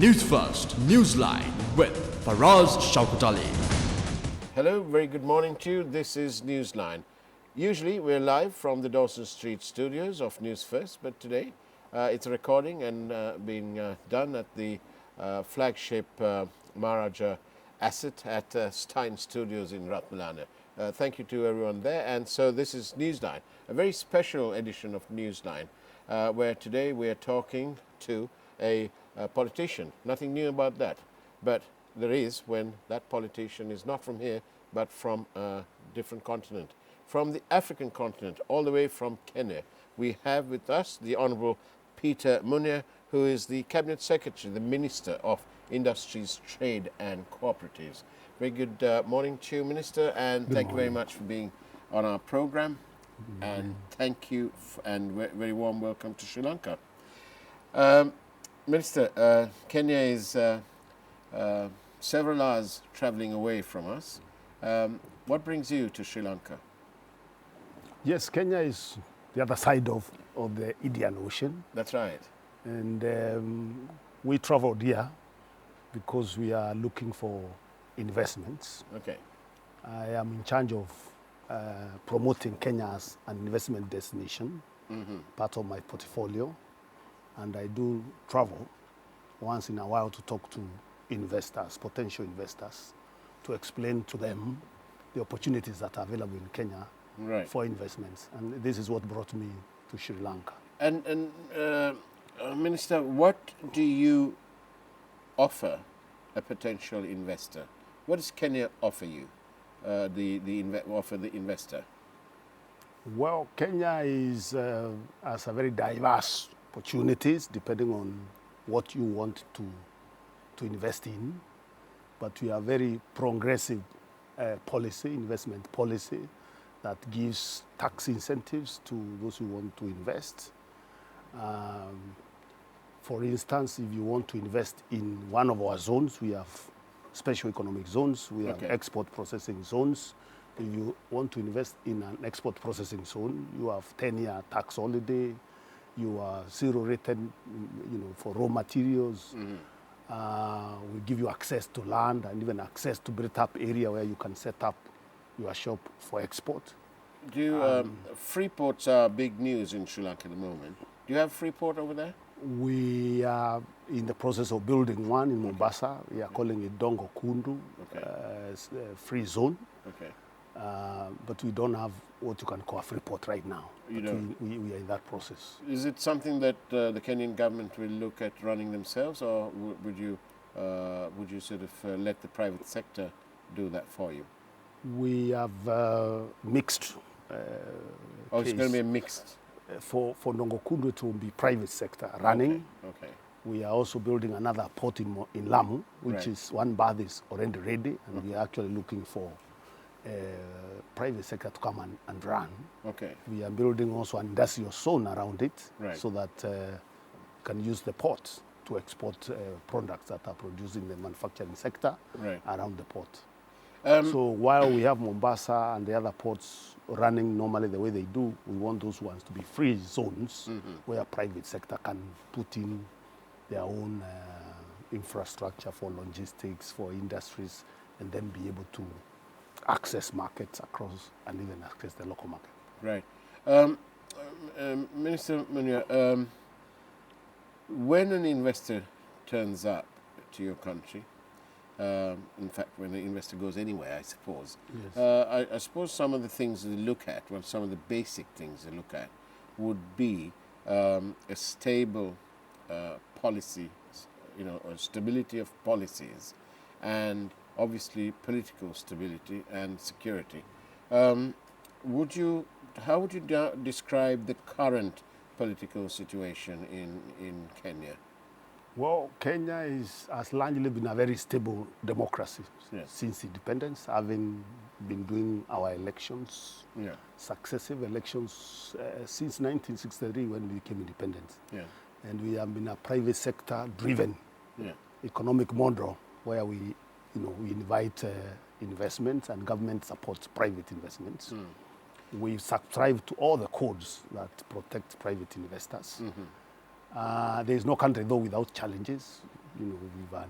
Newsfirst Newsline with Faraz Shaukutali. Hello, very good morning to you. This is Newsline. Usually we're live from the Dawson Street studios of Newsfirst, but today it's a recording and being done at the flagship Maharaja asset at Stein Studios in Ratmalana. Thank you to everyone there. And so this is Newsline, a very special edition of Newsline, where today we are talking to a politician. Nothing new about that, but there is when that politician is not from here, but from a different continent. From the African continent, all the way from Kenya, we have with us the Honourable Peter Munya, who is the Cabinet Secretary, the Minister of Industries, Trade and Cooperatives. Very good morning to you, Minister, and thank you very much for being on our program. And thank you and very warm welcome to Sri Lanka. Minister, Kenya is several hours travelling away from us. What brings you to Sri Lanka? Yes, Kenya is the other side of the Indian Ocean. That's right. And we traveled here because we are looking for investments. Okay. I am in charge of promoting Kenya as an investment destination, part of my portfolio. And I do travel once in a while to talk to investors, potential investors, to explain to them the opportunities that are available in Kenya for investments. And this is what brought me to Sri Lanka. And Minister, what do you offer a potential investor? What does Kenya offer you, offer the investor? Well, Kenya has a very diverse opportunities depending on what you want to invest in. But we have very progressive investment policy that gives tax incentives to those who want to invest. For instance, if you want to invest in one of our zones, we have special economic zones, we have export processing zones. If you want to invest in an export processing zone, you have 10-year tax holiday, you are zero rated, for raw materials. We give you access to land and even access to built-up area where you can set up your shop for export. Free ports are big news in Sri Lanka at the moment. Do you have free port over there? We are in the process of building one in Mombasa. We are calling it Dongo Kundu, free zone. Okay. But we don't have what you can call a free port right now. We are in that process. Is it something that the Kenyan government will look at running themselves, or would you sort of let the private sector do that for you? We have mixed. It's going to be a mixed. For Nongokundu, it will be private sector running. Okay. We are also building another port in Lamu, which is one berth is already ready, and we are actually looking for private sector to come and run. Okay. We are building also an industrial zone around it, so that can use the port to export products that are produced in the manufacturing sector around the port. So while we have Mombasa and the other ports running normally the way they do, we want those ones to be free zones where private sector can put in their own infrastructure for logistics, for industries, and then be able to access markets across and even access the local market. Right. Minister Munya, when an investor turns up to your country, in fact, when an investor goes anywhere, I suppose, I suppose some of the things they look at, some of the basic things they look at would be a stable policy, a stability of policies, and obviously political stability and security. How would you describe the current political situation in Kenya? Well, Kenya has largely been a very stable democracy since independence, having been doing our elections, successive elections since 1963 when we became independent. And we have been a private sector driven economic model where we invite investments and government supports private investments. We subscribe to all the codes that protect private investors. There is no country, though, without challenges. we've had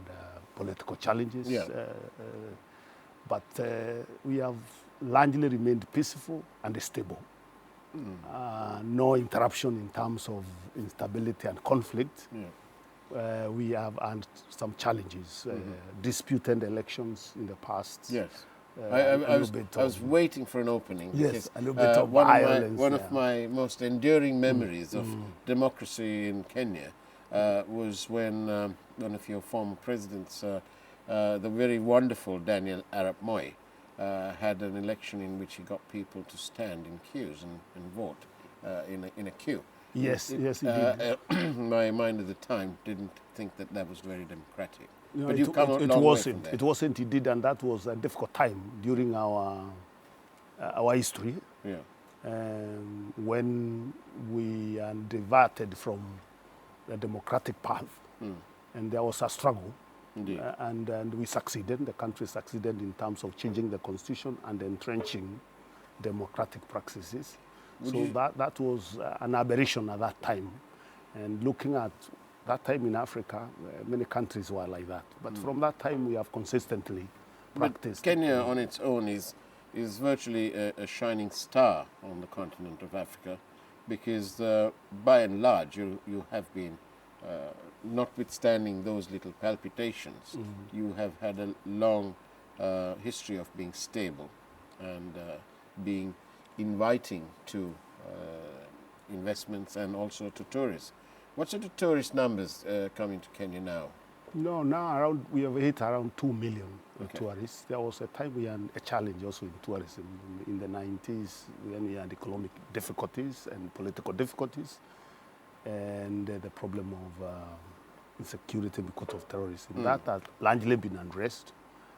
political challenges, but we have largely remained peaceful and stable. No interruption in terms of instability and conflict. We have had some challenges, disputed elections in the past. Yes. I was waiting for an opening. Yes, a little bit of violence. One of my most enduring memories of democracy in Kenya was when one of your former presidents, the very wonderful Daniel Arap Moi, had an election in which he got people to stand in queues and vote in a queue. Yes, he did. My mind at the time didn't think that was very democratic. No, but it wasn't. It wasn't. He did, and that was a difficult time during our history. Yeah. When we diverted from the democratic path, and there was a struggle. Indeed. And we succeeded. The country succeeded in terms of changing the constitution and entrenching democratic practices. That was an aberration at that time. And looking at that time in Africa, many countries were like that. But from that time, we have consistently practiced. But Kenya on its own is virtually a shining star on the continent of Africa, because by and large, you have been, notwithstanding those little palpitations, you have had a long history of being stable and being inviting to investments and also to tourists. What sort of tourist numbers coming to Kenya now? No, now we have hit around 2 million tourists. There was a time we had a challenge also in tourism in the 90s when we had economic difficulties and political difficulties, and the problem of insecurity because of terrorism. That has largely been addressed.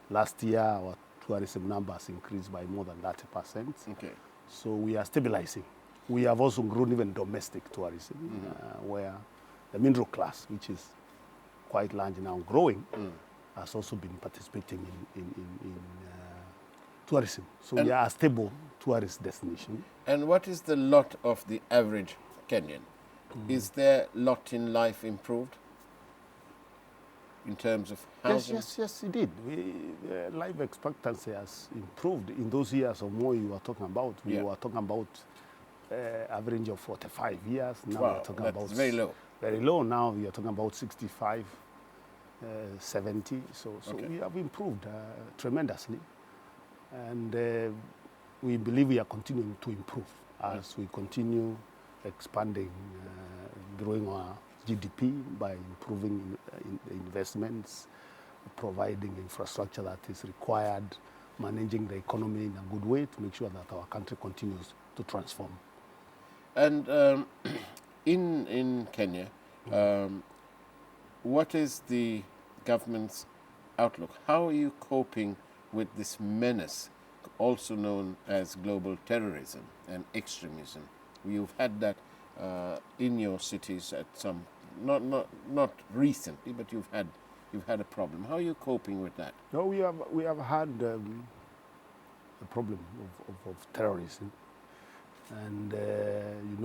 Last year, our tourism numbers increased by more than 30%. Okay. So we are stabilizing. We have also grown even domestic tourism, where the middle class, which is quite large now growing, has also been participating in tourism. So we are a stable tourist destination. And what is the lot of the average Kenyan? Is their lot in life improved in terms of housing? Yes, it did. Life expectancy has improved. In those years or more you were talking about, we were talking about average of 45 years. Now we're talking about very low. Very low. Now we are talking about 65, 70. So we have improved tremendously. And we believe we are continuing to improve as we continue expanding, growing our GDP by improving investments, providing infrastructure that is required, managing the economy in a good way to make sure that our country continues to transform. And in Kenya, what is the government's outlook? How are you coping with this menace, also known as global terrorism and extremism? You've had that in your cities at some, not recently, but you've had a problem. How are you coping with that? No, we have had a problem of terrorism, and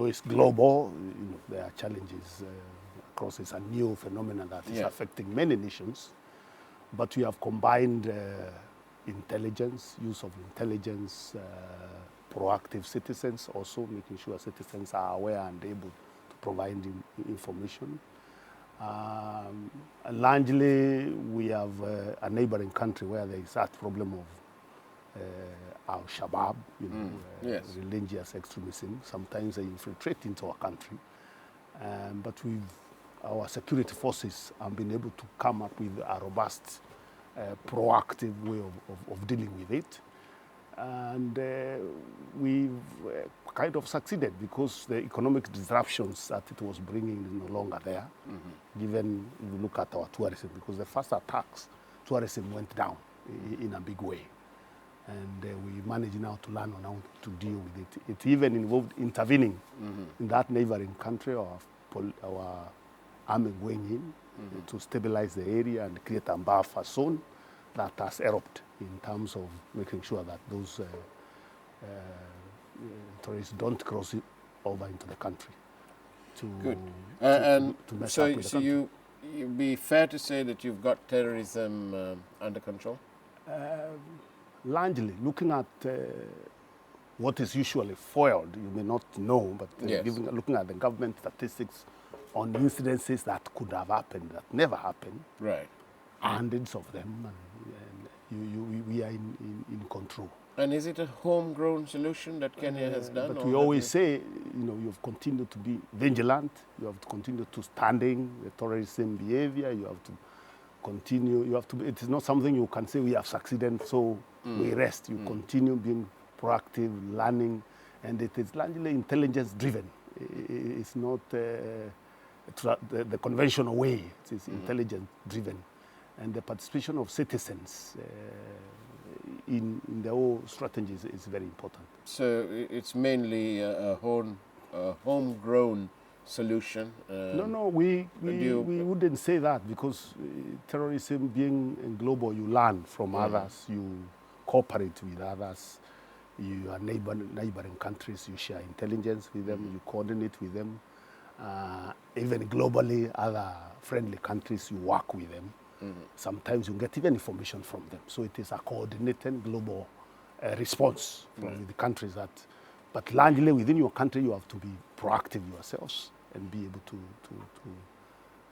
it's global. There are challenges across. It's a new phenomenon that is affecting many nations, but we have combined intelligence, use of intelligence, proactive citizens, also making sure citizens are aware and able to provide information. Largely, we have a neighboring country where there is that problem of Al-Shabaab, religious extremism. Sometimes they infiltrate into our country, but our security forces have been able to come up with a robust, proactive way of dealing with it. And we've kind of succeeded because the economic disruptions that it was bringing is no longer there, given if you look at our tourism, because the first attacks, tourism went down in a big way. And we managed now to learn on how to deal with it. It even involved intervening in that neighboring country, or our army going in to stabilize the area and create a buffer zone that has erupted in terms of making sure that those tourists don't cross over into the country. Good. And so it be fair to say that you've got terrorism under control? Largely, looking at what is usually foiled, you may not know, but Yes. looking at the government statistics on incidences that could have happened, that never happened, Right. hundreds of them, and we are in control. And is it a homegrown solution that Kenya has done? But or we have always you- say, you have continued to be vigilant, you have to continue to standing the terrorism behavior, you have to continue, it is not something you can say we have succeeded, so we rest. You continue being proactive, learning, and it is largely intelligence driven. It's not the conventional way, it is intelligence driven. And the participation of citizens in the whole strategy is very important. So it's mainly a homegrown solution? No, we wouldn't say that, because terrorism being global, you learn from others, you cooperate with others, you are neighboring countries, you share intelligence with them, you coordinate with them. Even globally, other friendly countries, you work with them. Sometimes you get even information from them. So it is a coordinated global response from the countries but largely within your country, you have to be proactive yourselves and be able to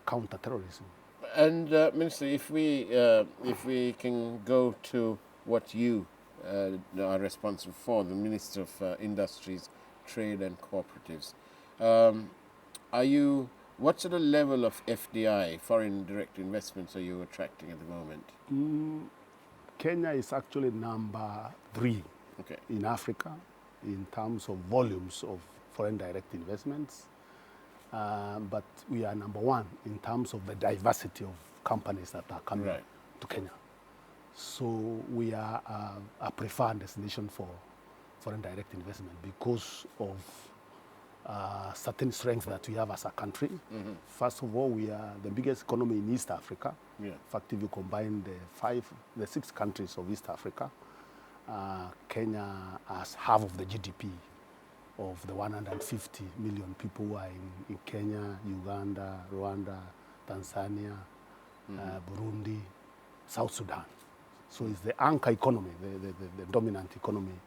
counter terrorism. And Minister, if we can go to what you are responsible for, the Minister of Industries, Trade and Cooperatives, what sort of level of FDI, foreign direct investments, are you attracting at the moment? Kenya is actually number 3 in Africa in terms of volumes of foreign direct investments. But we are number 1 in terms of the diversity of companies that are coming to Kenya. So we are a preferred destination for foreign direct investment because of certain strengths that we have as a country. First of all, we are the biggest economy in East Africa. In fact, if you combine the 6 countries of East Africa, Kenya has half of the GDP of the 150 million people who are in Kenya, Uganda, Rwanda, Tanzania, Burundi, South Sudan. So it's the anchor economy, the dominant economy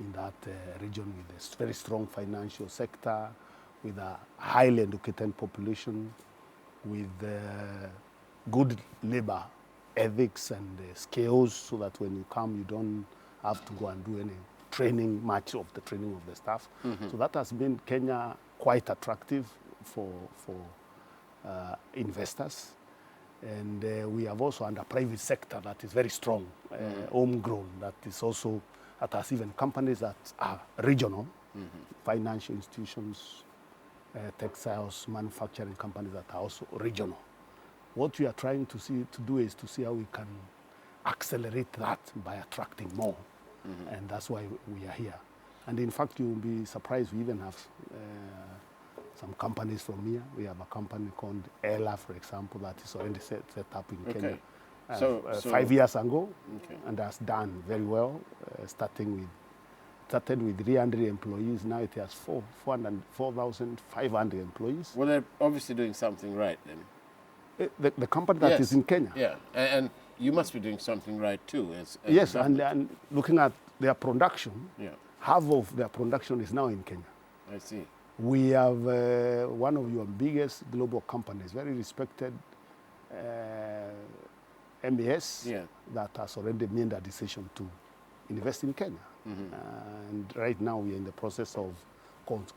in that region, with a very strong financial sector, with a highly educated population, with good labor ethics and skills, so that when you come, you don't have to go and do any training, much of the training of the staff. So that has been Kenya quite attractive for investors. And we have also under private sector that is very strong, homegrown, that has even companies that are regional, financial institutions, textiles, manufacturing companies that are also regional. What we are trying to do is to see how we can accelerate that by attracting more. And that's why we are here. And in fact, you'll be surprised, we even have some companies from here. We have a company called Ella, for example, that is already set up in Kenya. So 5 years ago, and has done very well, started with 300 employees. Now it has 4,500 employees. Well, they're obviously doing something right then. The company that is in Kenya. Yeah, and you must be doing something right too. Yes, and looking at their production, half of their production is now in Kenya. I see. We have one of your biggest global companies, very respected MAS, that has already made a decision to invest in Kenya. And right now we are in the process of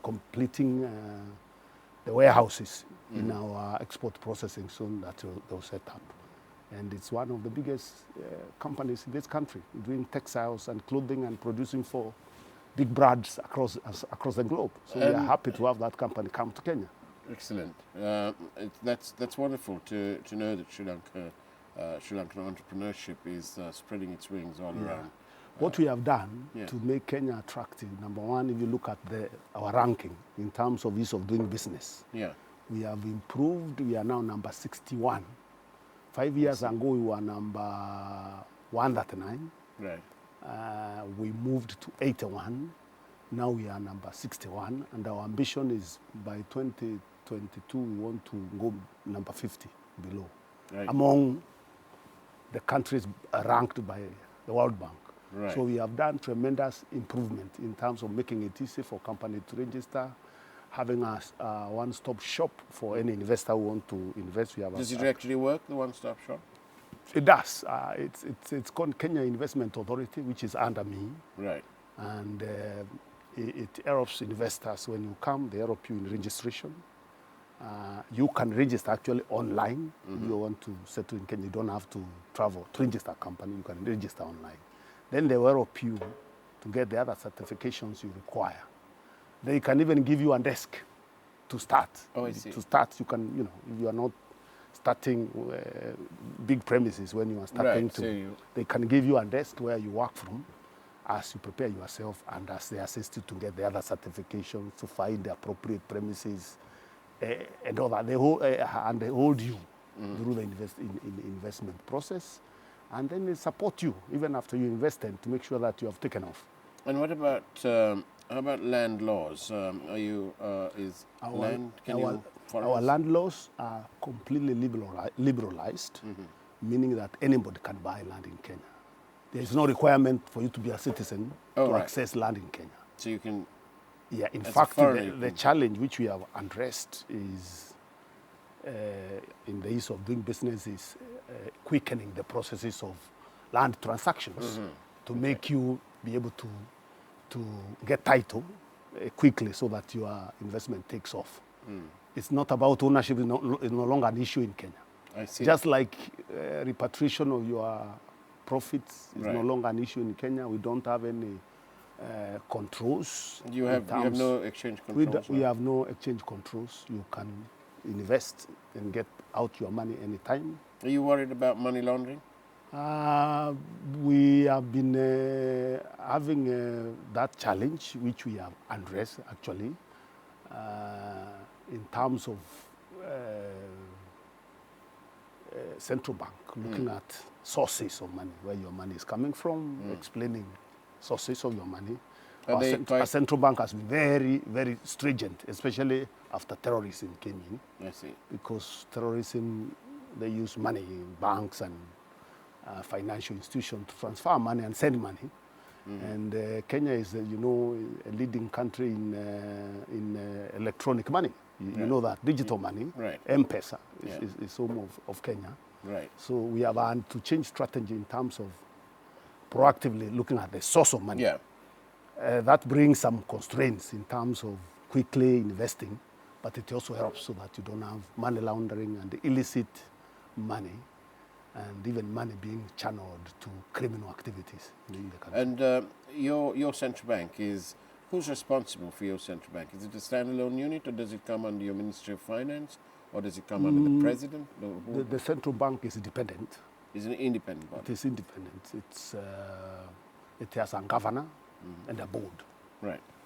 completing the warehouses in our export processing zone that they'll set up. And it's one of the biggest companies in this country, doing textiles and clothing and producing for big brands across the globe. So we are happy to have that company come to Kenya. Excellent. That's wonderful to know that Sri Lankan entrepreneurship is spreading its wings all around. What we have done to make Kenya attractive, number 1, if you look at our ranking in terms of ease of doing business, we have improved. We are now number 61. 5 years ago, we were number 139. Right. We moved to 81. Now we are number 61. And our ambition is by 2022, we want to go number 50. below, Right. among the countries ranked by the World Bank. Right. So we have done tremendous improvement in terms of making it easy for company to register, having a one-stop shop for any investor who want to invest. We have Does it actually work, the one-stop shop? It does. It's called Kenya Investment Authority, which is under me. Right. And it helps investors when you come. They help you in registration. You can register actually online. If you want to settle in Kenya, you don't have to travel to register a company. You can register online. Then they will help you to get the other certifications you require. They can even give you a desk to start. Oh, I see. To start, you can, if you are not starting big premises when you are starting they can give you a desk where you work from as you prepare yourself and as they assist you to get the other certifications, to find the appropriate premises and all that. They hold you through the investment process, and then they support you even after you invested to make sure that you have taken off. And what about how about land laws? Are you Our land laws are completely liberalized, meaning that anybody can buy land in Kenya. There is no requirement for you to be a citizen to access land in Kenya. So you can. Yeah, in fact, the challenge which we have addressed is in the ease of doing business is quickening the processes of land transactions to make you be able to get title quickly so that your investment takes off. It's not about ownership, it's no longer an issue in Kenya. I see. Just like repatriation of your profits is no longer an issue in Kenya. We don't have any controls. You have no exchange controls? We have no exchange controls. You can invest and get out your money anytime. Are you worried about money laundering? We have been having that challenge, which we have addressed actually, in terms of central bank looking at sources of money, where your money is coming from, explaining sources of your money. Our central bank has been very, very stringent, especially after terrorism came in. I see. Because terrorism, they use money, banks and financial institutions to transfer money and send money. And Kenya is, a leading country in electronic money. You know that, digital money, M-Pesa is home of Kenya. Right. So we have had to change strategy in terms of proactively looking at the source of money. Yeah. That brings some constraints in terms of quickly investing, but it also helps so that you don't have money laundering and illicit money, and even money being channeled to criminal activities in the country. And your central bank who's responsible for your central bank? Is it a standalone unit, or does it come under your Ministry of Finance, or does it come under the President? The central bank is independent. It's an independent body. It is independent. It has a governor and a board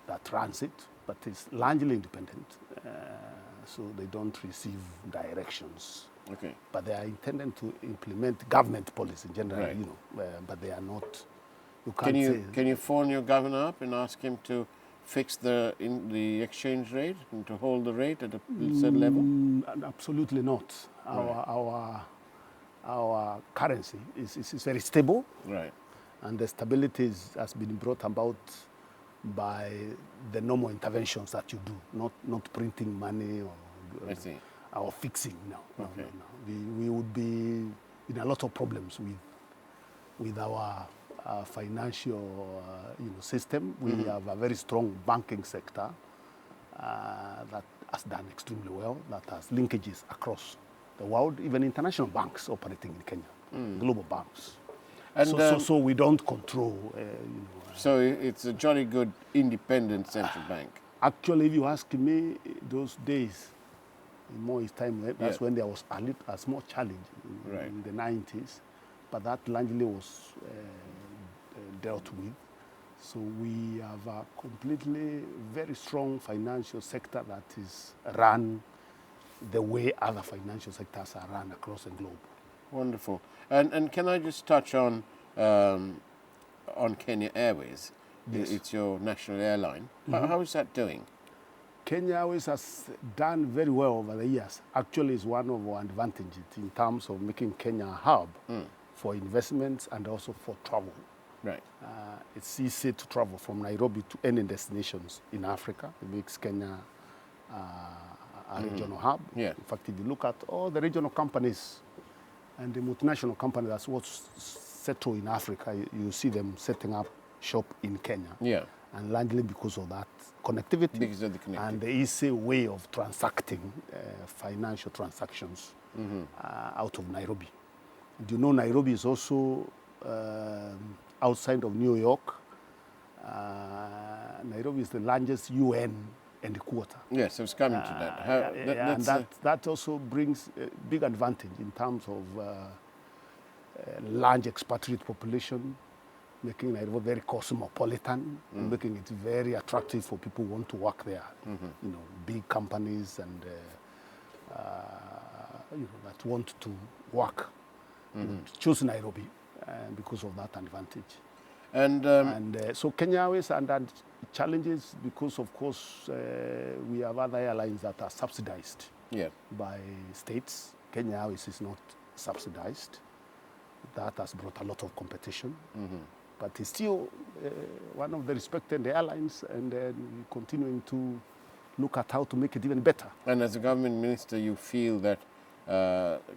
that runs it, but it's largely independent, so they don't receive directions. Okay. But they are intended to implement government policy in general, but they are not. Can you phone your governor up and ask him to fix the exchange rate and to hold the rate at a certain level? Absolutely not. Our currency is very stable. Right. And the stability has been brought about by the normal interventions that you do, not printing money or fixing. No. We would be in a lot of problems with our financial system. We have a very strong banking sector that has done extremely well, that has linkages across the world, even international banks operating in Kenya, global banks. And so we don't control. So it's a jolly good independent central bank. Actually, if you ask me, those days, in Moi's time, that's when there was a small challenge in the 90s, but that largely was dealt with. So we have a completely very strong financial sector that is run the way other financial sectors are run across the globe. Wonderful. And can I just touch on Kenya Airways? Yes. It's your national airline. How is that doing? Kenya Airways has done very well over the years. Actually, it's one of our advantages in terms of making Kenya a hub for investments and also for travel. Right. It's easy to travel from Nairobi to any destinations in Africa. It makes Kenya a regional hub. Yeah. In fact, if you look at all the regional companies and the multinational companies that's what settle in Africa, you see them setting up shop in Kenya. Yeah. And largely because of that connectivity, Because of the connectivity. and the easy way of transacting financial transactions out of Nairobi. Do you know Nairobi is also outside of New York? Nairobi is the largest UN headquarters. Yes, I was coming to that. And that also brings a big advantage in terms of large expatriate population, making Nairobi very cosmopolitan, making it very attractive for people who want to work there. You know, big companies and you know, that want to work, choose Nairobi because of that advantage. And So Kenya Airways and challenges because, of course, we have other airlines that are subsidized by states. Kenya Airways is not subsidized. That has brought a lot of competition. But it's still one of the respected airlines, and we're continuing to look at how to make it even better. And as a government minister, you feel that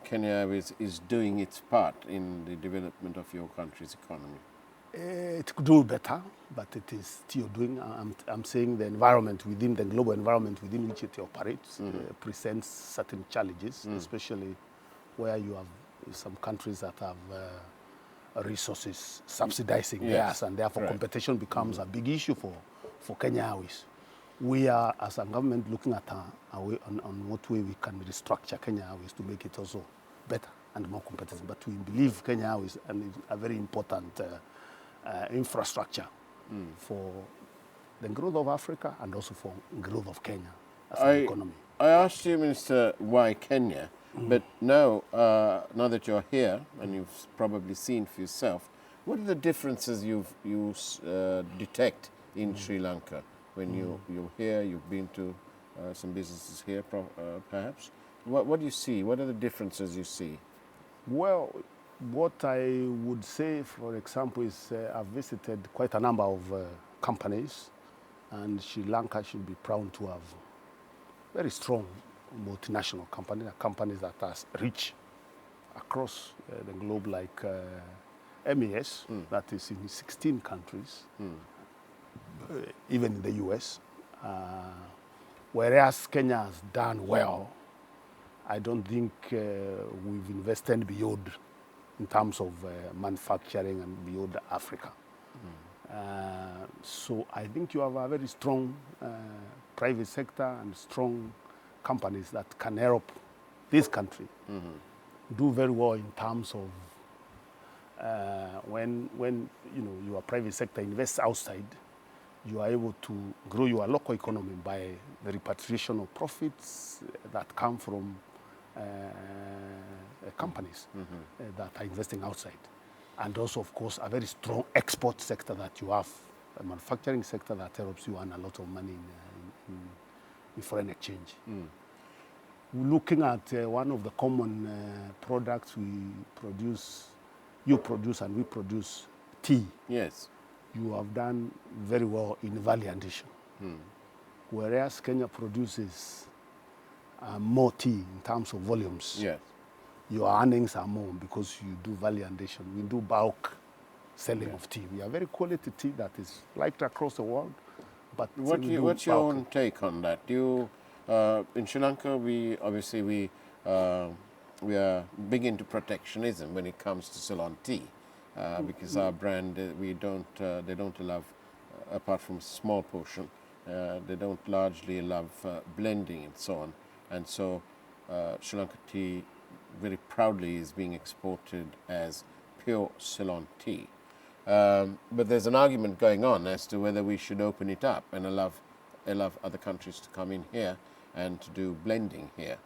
Kenya Airways is doing its part in the development of your country's economy? It could do better, but it is still doing. I'm saying the environment within the global environment within which it operates presents certain challenges, especially where you have some countries that have resources subsidizing theirs, and therefore competition becomes a big issue for Kenya Airways. We are, as a government, looking at on what way we can restructure Kenya Airways to make it also better and more competitive. But we believe Kenya Airways is a very important infrastructure for the growth of Africa and also for growth of Kenya as an economy. I asked you, Minister, why Kenya, but now that you're here and you've probably seen for yourself, what are the differences you detect in Sri Lanka when you're here? You've been to some businesses here, perhaps. What do you see? What are the differences you see? Well, what I would say, for example, is I've visited quite a number of companies, and Sri Lanka should be proud to have very strong multinational companies that are rich across the globe, like MES, that is in 16 countries, even in the US. Whereas Kenya has done well, I don't think we've invested beyond in terms of manufacturing and beyond Africa. So I think you have a very strong private sector and strong companies that can help this country do very well in terms of when your private sector invests outside, you are able to grow your local economy by the repatriation of profits that come from companies that are investing outside. And also, of course, a very strong export sector that you have, a manufacturing sector that helps you earn a lot of money in foreign exchange. Looking at one of the common products we produce, you produce and we produce, tea. Yes. You have done very well in value addition. Whereas Kenya produces more tea in terms of volumes. Yes. Your earnings are more because you do value addition. We do bulk selling of tea. We have very quality tea that is liked across the world. But what's your own take on that? In Sri Lanka, we are big into protectionism when it comes to Ceylon tea, because our brand they don't allow, apart from a small portion, they don't largely allow blending and so on, and so Sri Lanka tea very proudly is being exported as pure Ceylon tea. But there's an argument going on as to whether we should open it up and allow other countries to come in here and to do blending here.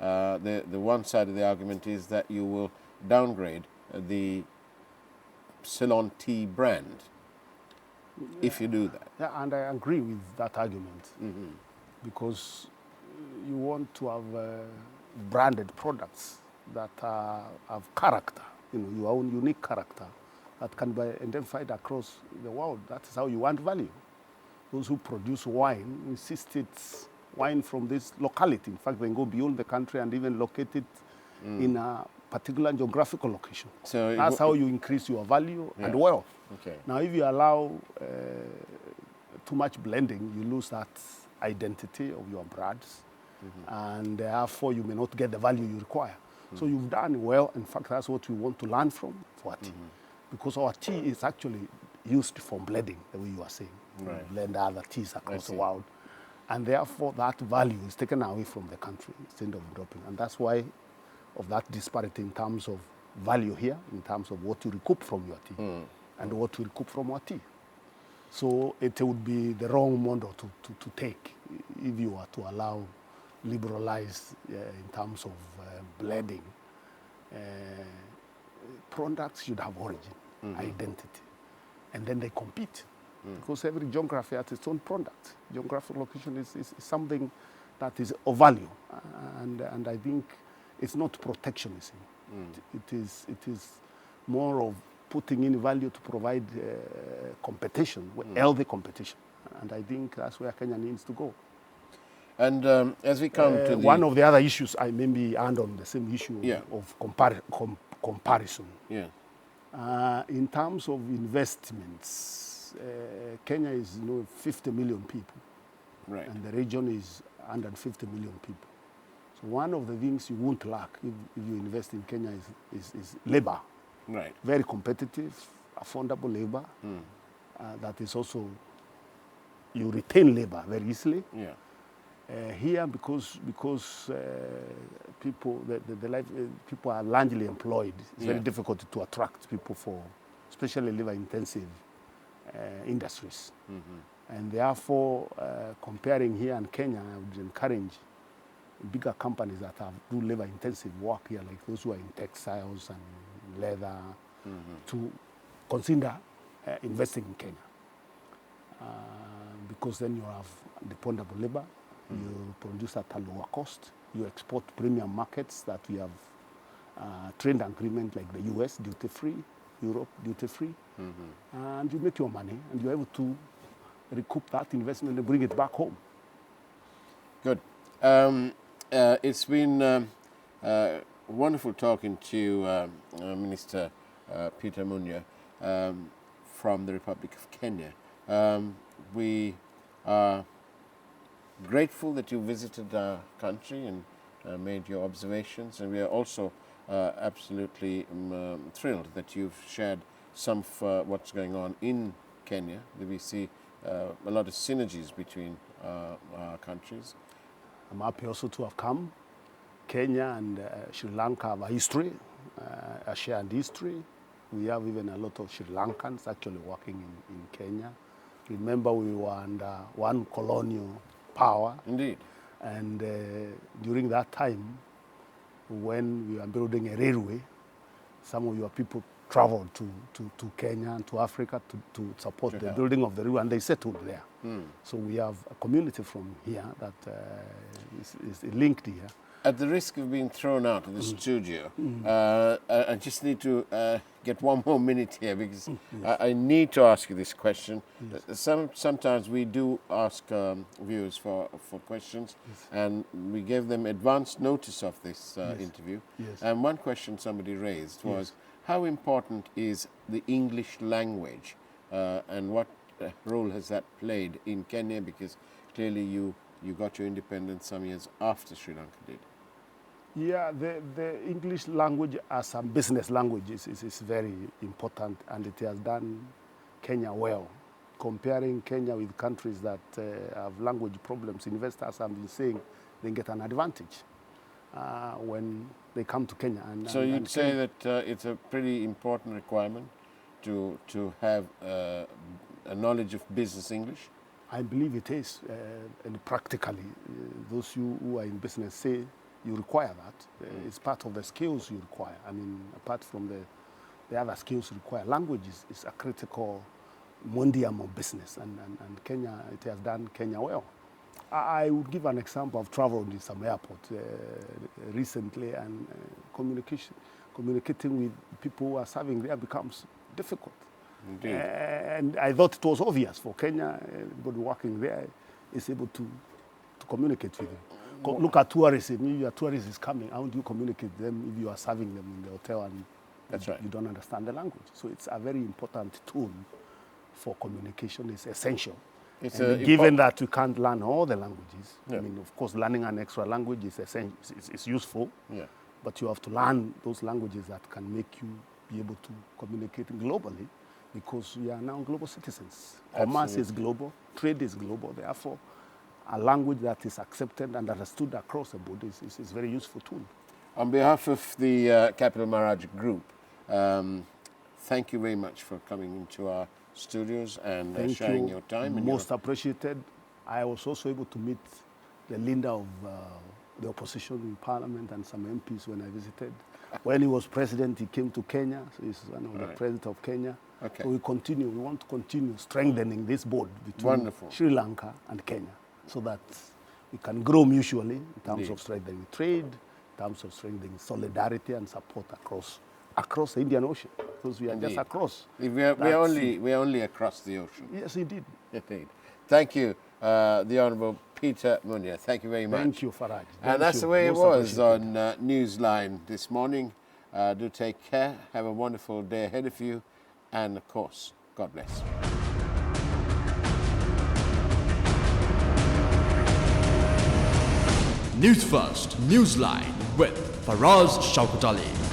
The one side of the argument is that you will downgrade the Ceylon tea brand if you do that. Yeah, and I agree with that argument. because you want to have branded products that have character, your own unique character that can be identified across the world. That is how you want value. Those who produce wine insist it's wine from this locality. In fact, they can go beyond the country and even locate it in a particular geographical location. So that's how you increase your value and wealth. Okay. Now, if you allow too much blending, you lose that identity of your brands, and therefore you may not get the value you require. So you've done well. In fact, that's what we want to learn from for our tea, because our tea is actually used for blending, the way you are saying. Right. You blend other teas across the world, and therefore that value is taken away from the country instead of dropping. And that's why of that disparity in terms of value here, in terms of what you recoup from your tea and what you recoup from our tea. So it would be the wrong model to take if you were to allow liberalize in terms of blending. Products should have origin, identity, and then they compete. Because every geography has its own product. Geographic location is something that is of value, and I think it's not protectionism. It is more of putting in value to provide competition, healthy competition, and I think that's where Kenya needs to go. And as we come to one of the other issues, I maybe end on the same issue of comparison. Yeah. In terms of investments, Kenya is 50 million people, right, and the region is 150 million people. So one of the things you won't lack if you invest in Kenya is labor. Right. Very competitive, affordable labor. That is also, you retain labor very easily. Yeah. Here, because people people are largely employed, it's very difficult to attract people for, especially labor-intensive industries. And therefore, comparing here and Kenya, I would encourage bigger companies that do labor-intensive work here, like those who are in textiles and leather, to consider investing in Kenya. Because then you have dependable labor, you produce at a lower cost, you export premium markets that we have trade agreement like the US, duty-free, Europe, duty-free, and you make your money, and you're able to recoup that investment and bring it back home. Good. It's been wonderful talking to Minister Peter Munya from the Republic of Kenya. We are grateful that you visited our country and made your observations, and we are also absolutely thrilled that you've shared some of what's going on in Kenya. We see a lot of synergies between our countries. I'm happy also to have come. Kenya and Sri Lanka have a history, a shared history. We have even a lot of Sri Lankans actually working in Kenya. Remember, we were under one colonial power. Indeed. And during that time, when we were building a railway, some of your people traveled to Kenya and to Africa to support the building of the railway, and they settled there. So we have a community from here that is linked here. At the risk of being thrown out of the studio, I just need to get one more minute here, because I need to ask you this question. Sometimes we do ask viewers for questions, and we gave them advance notice of this interview. And one question somebody raised was, how important is the English language, and what role has that played in Kenya? Because clearly you got your independence some years after Sri Lanka did. Yeah, the English language as a business language is very important, and it has done Kenya well. Comparing Kenya with countries that have language problems, investors have been saying they get an advantage when they come to Kenya. So you'd say that it's a pretty important requirement to have a knowledge of business English? I believe it is, and practically, those who are in business say you require that. It's part of the skills you require. I mean, apart from the other skills required, language is a critical medium of business, and Kenya, it has done Kenya well. I would give an example. I've traveled in some airport recently, and communicating with people who are serving there becomes difficult. Indeed. And I thought it was obvious for Kenya, everybody working there is able to communicate with them. Look at tourism. If your tourist is coming, how do you communicate with them if you are serving them in the hotel and That's right. you don't understand the language? So it's a very important tool for communication. It's essential. Given that we can't learn all the languages, I mean, of course, learning an extra language is essential. It's useful, but you have to learn those languages that can make you be able to communicate globally, because we are now global citizens. Commerce is global, trade is global. Therefore, a language that is accepted and understood across the board is a very useful tool. On behalf of the Capital Maharaj Group, thank you very much for coming into our studios and sharing your time. Most appreciated. I was also able to meet the leader of the opposition in Parliament and some MPs when I visited. When he was president, he came to Kenya, so he's one of the president of Kenya. Okay. So we want to continue strengthening this bond between Sri Lanka and Kenya, so that we can grow mutually in terms of strengthening trade, in terms of strengthening solidarity and support across the Indian Ocean, because we are just across. We are only across the ocean. Yes, indeed. Indeed. Thank you, the Honourable Peter Munya. Thank you very much. Thank you, Faraj. And that's the way it was on Newsline this morning. Do take care. Have a wonderful day ahead of you. And, of course, God bless. News First, Newsline with Faraz Shaukat Ali.